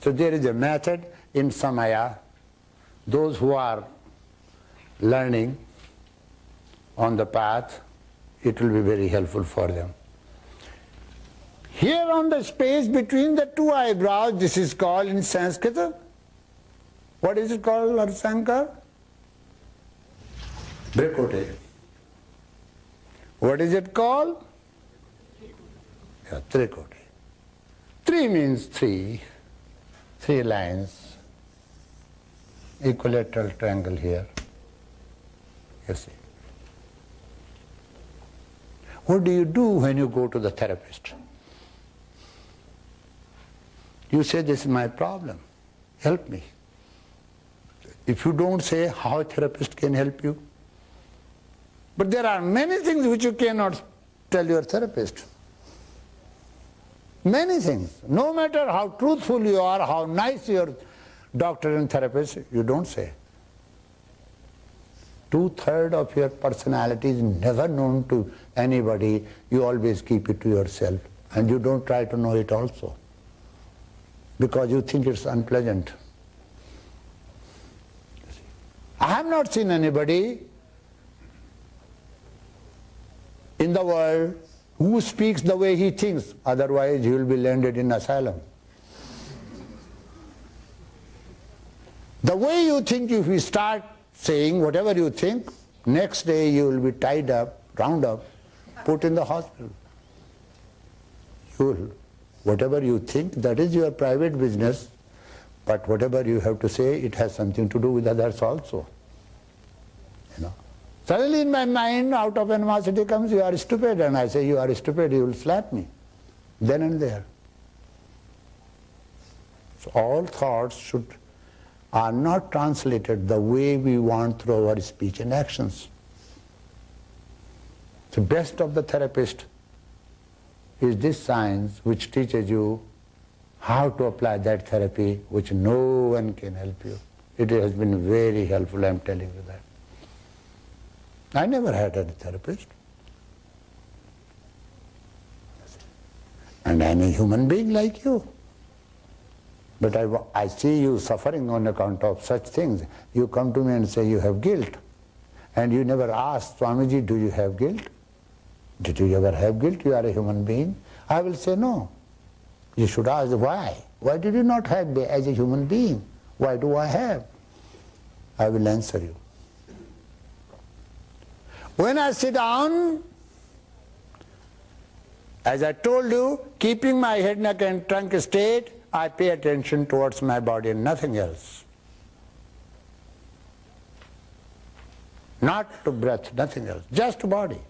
So there is a method in Samaya. Those who are learning on the path, it will be very helpful for them. Here on the space between the two eyebrows, this is called in Sanskrit, what is it called, Lord Shankar? Bricote. What is it called? Yeah, tricote. Three means three lines, equilateral triangle here, you see. What do you do when you go to the therapist? You say, this is my problem, help me. If you don't say, how a therapist can help you? But there are many things which you cannot tell your therapist. Many things. No matter how truthful you are, how nice your doctor and therapist, you don't say. 2/3 of your personality is never known to anybody. You always keep it to yourself. And you don't try to know it also, because you think it's unpleasant. I have not seen anybody in the world who speaks the way he thinks, otherwise he will be landed in asylum. The way you think, if you start saying whatever you think, next day you will be tied up, round up, put in the hospital. Whatever you think, that is your private business, but whatever you have to say, it has something to do with others also. You know. Suddenly in my mind, out of animosity comes, you are stupid, and I say, you are stupid, you will slap me, then and there. So all thoughts are not translated the way we want through our speech and actions. The best of the therapist is this science which teaches you how to apply that therapy which no one can help you. It has been very helpful, I am telling you that. I never had any therapist. And I am a human being like you. But I see you suffering on account of such things. You come to me and say you have guilt. And you never ask, Swamiji, do you have guilt? Did you ever have guilt? You are a human being. I will say no. You should ask why. Why did you not have as a human being? Why do I have? I will answer you. When I sit down, as I told you, keeping my head, neck and trunk straight, I pay attention towards my body and nothing else. Not to breath, nothing else, just to body.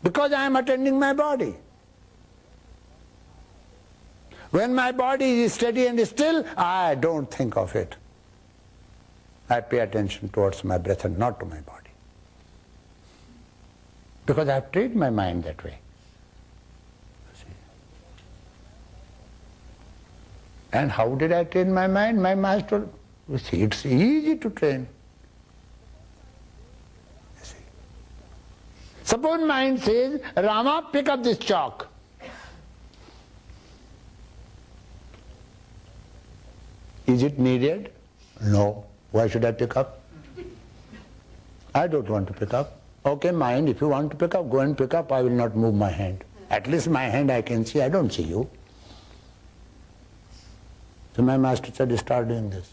Because I am attending my body. When my body is steady and still, I don't think of it. I pay attention towards my breath and not to my body. Because I have trained my mind that way. And how did I train my mind? My master, you see, it's easy to train. You see. Suppose mind says, Rama, pick up this chalk. Is it needed? No. Why should I pick up? I don't want to pick up. Okay, mind, if you want to pick up, go and pick up. I will not move my hand. At least my hand I can see. I don't see you. So my master said, start doing this.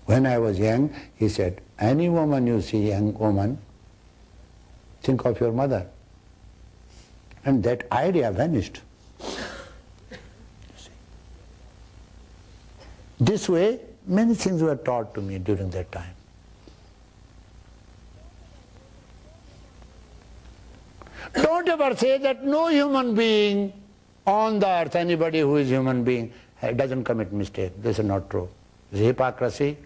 When I was young, he said, any woman you see, young woman, think of your mother. And that idea vanished. This way, many things were taught to me during that time. Don't ever say that no human being on the earth, anybody who is human being, doesn't commit mistake. This is not true. It's hypocrisy,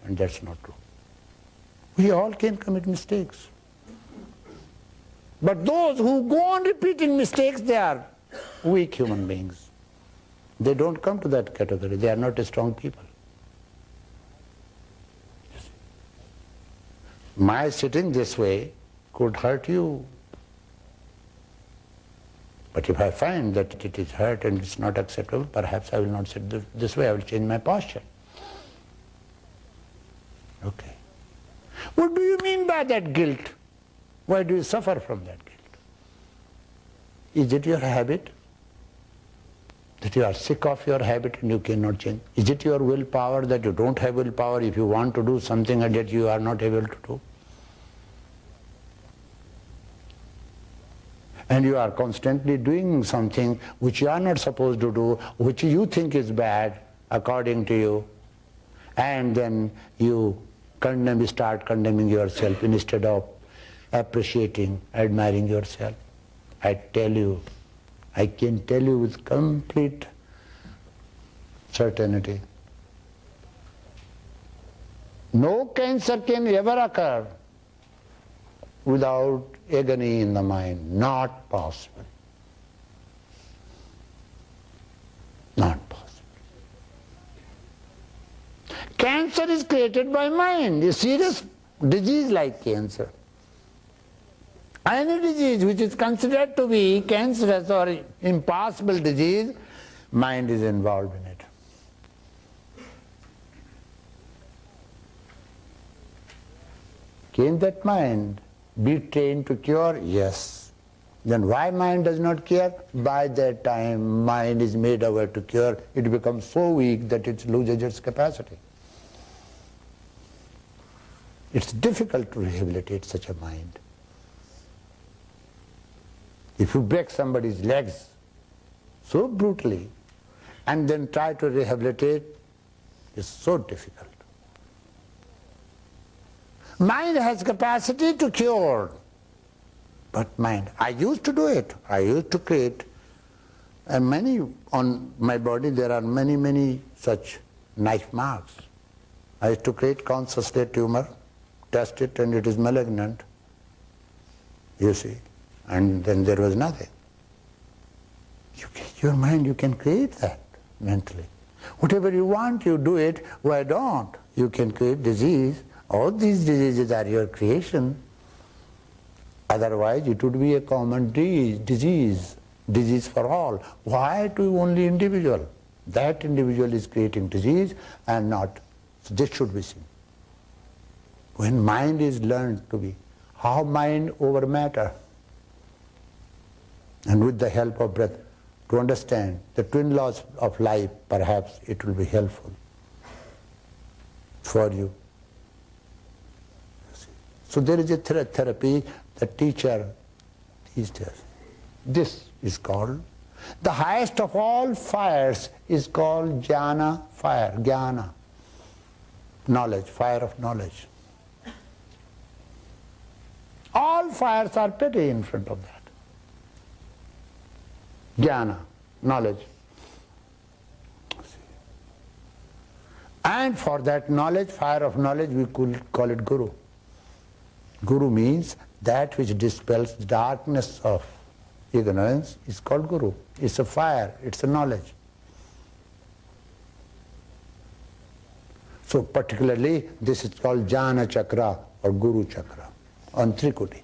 and that's not true. We all can commit mistakes. But those who go on repeating mistakes, they are weak human beings. They don't come to that category. They are not strong people. My sitting this way could hurt you. But if I find that it is hurt and it's not acceptable, perhaps I will not sit this way, I will change my posture. Okay. What do you mean by that guilt? Why do you suffer from that guilt? Is it your habit? That you are sick of your habit and you cannot change? Is it your willpower that you don't have willpower if you want to do something and yet you are not able to do? And you are constantly doing something which you are not supposed to do, which you think is bad according to you, and then you start condemning yourself instead of appreciating, admiring yourself. I tell you, I can tell you with complete certainty, no cancer can ever occur without agony in the mind. Not possible. Not possible. Cancer is created by mind. A serious disease like cancer. Any disease which is considered to be cancerous or impossible disease, mind is involved in it. Can that mind be trained to cure? Yes. Then why mind does not cure? By that time mind is made over to cure. It becomes so weak that it loses its capacity. It's difficult to rehabilitate such a mind. If you break somebody's legs so brutally and then try to rehabilitate, it's so difficult. Mind has capacity to cure, but mind, I used to do it, I used to create, and on my body there are many such knife marks. I used to create consciously a tumor, test it and it is malignant, you see, and then there was nothing. Your mind, you can create that mentally. Whatever you want, you do it, why don't? You can create disease. All these diseases are your creation. Otherwise it would be a common disease for all. Why to only individual? That individual is creating disease and not. So this should be seen. When mind is learned to be, how mind over matter, and with the help of breath, to understand the twin laws of life, perhaps it will be helpful for you. So there is a therapy the teacher teaches us. This is called, the highest of all fires is called jnana fire, jnana, knowledge, fire of knowledge. All fires are petty in front of that. Jnana, knowledge. And for that knowledge, fire of knowledge, we could call it Guru. Guru means that which dispels the darkness of ignorance is called Guru. It's a fire, it's a knowledge. So particularly this is called Jnana Chakra or Guru Chakra on Trikuti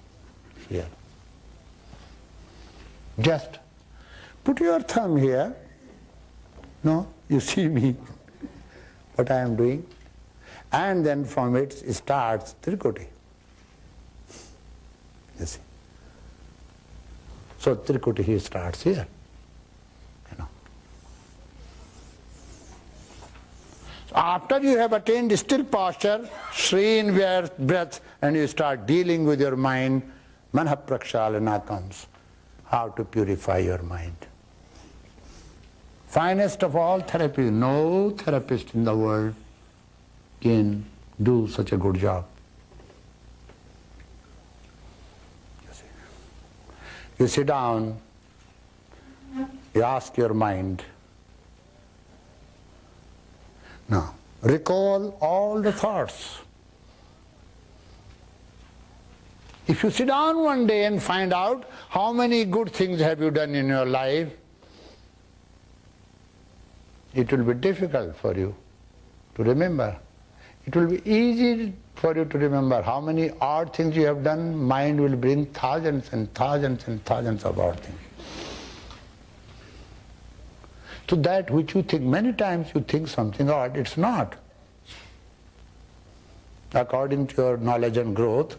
here. Just put your thumb here. No, you see me, what I am doing. And then from it starts Trikuti. You see. So Trikuti he starts here. You know. So after you have attained still posture, serene breath, and you start dealing with your mind, manha prakshalana comes. How to purify your mind. Finest of all therapy, no therapist in the world can do such a good job. You sit down, you ask your mind, now recall all the thoughts. If you sit down one day and find out how many good things have you done in your life, it will be difficult for you to remember. It will be easy for you to remember how many odd things you have done. Mind will bring thousands and thousands and thousands of odd things. to that which you think. Many times you think something odd, it's not. According to your knowledge and growth,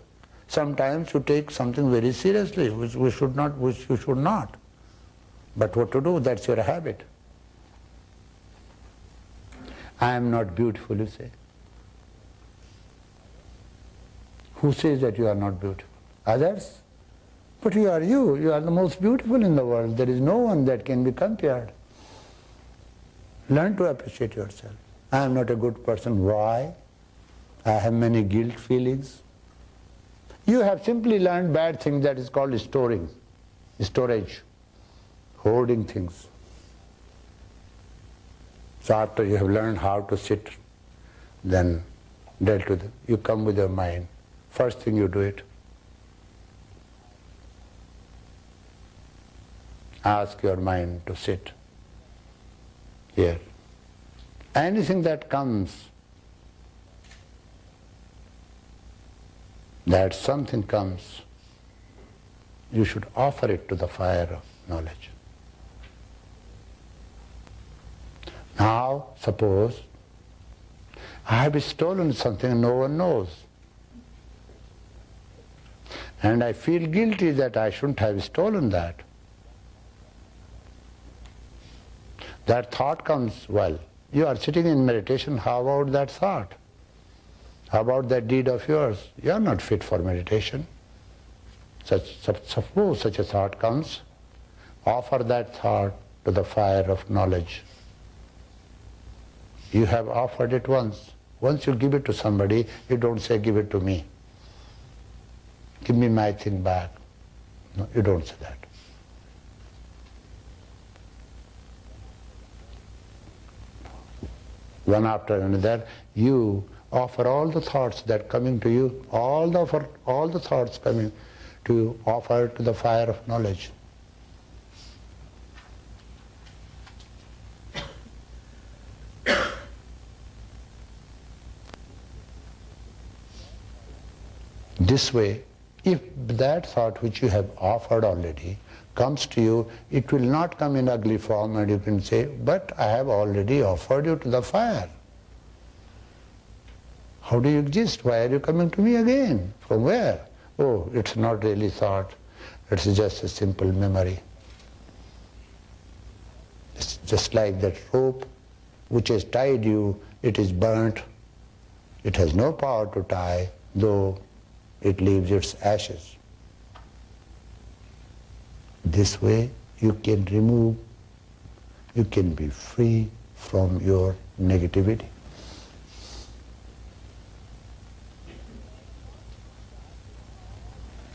sometimes you take something very seriously, which you should not. But what to do? That's your habit. I am not beautiful, you say. Who says that you are not beautiful? Others? But you are you. You are the most beautiful in the world. There is no one that can be compared. Learn to appreciate yourself. I am not a good person. Why? I have many guilt feelings. You have simply learned bad things, that is called storage, hoarding things. So after you have learned how to sit, then dealt with it, you come with your mind. First thing you do it. Ask your mind to sit here. Anything that comes, that something comes, you should offer it to the fire of knowledge. Now, suppose I have stolen something no one knows, and I feel guilty that I shouldn't have stolen that. That thought comes, well, you are sitting in meditation, how about that thought? How about that deed of yours? You are not fit for meditation. Suppose such a thought comes, offer that thought to the fire of knowledge. You have offered it once. Once you give it to somebody, you don't say, give it to me. Give me my thing back. No, you don't say that. One after another, you offer all the thoughts that coming to you, all the thoughts coming to you, offer to the fire of knowledge. This way, if that thought which you have offered already comes to you, it will not come in ugly form and you can say, but I have already offered you to the fire. How do you exist? Why are you coming to me again? From where? Oh, it's not really thought. It's just a simple memory. It's just like that rope which has tied you, it is burnt. It has no power to tie, though it leaves its ashes. This way you can remove, you can be free from your negativity.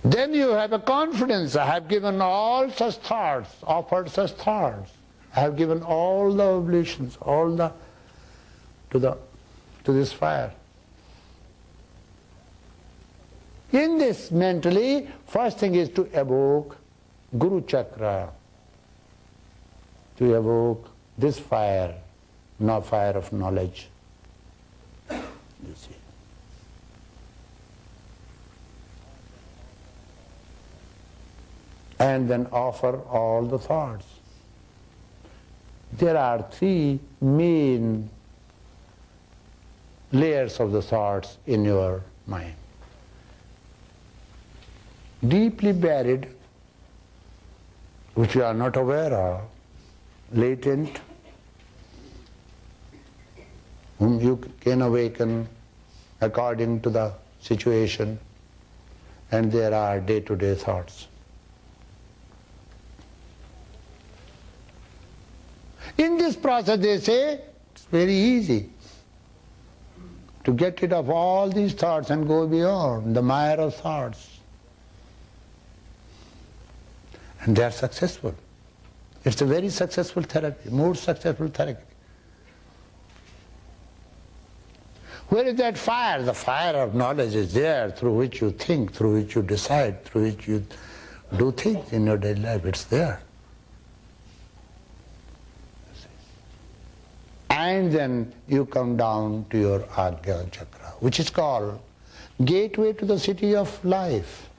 Then you have a confidence. I have given all such thoughts, offered such thoughts. I have given all the oblations, to this fire. In this mentally, first thing is to evoke Guru Chakra, to evoke this fire, fire of knowledge. You see. And then offer all the thoughts. There are three main layers of the thoughts in your mind. Deeply buried, which you are not aware of, latent, whom you can awaken according to the situation, and there are day-to-day thoughts. In this process, they say, it's very easy to get rid of all these thoughts and go beyond the mire of thoughts. And they are successful. It's a very successful therapy, more successful therapy. Where is that fire? The fire of knowledge is there, through which you think, through which you decide, through which you do things in your daily life. It's there. And then you come down to your Ajna Chakra, which is called gateway to the city of life.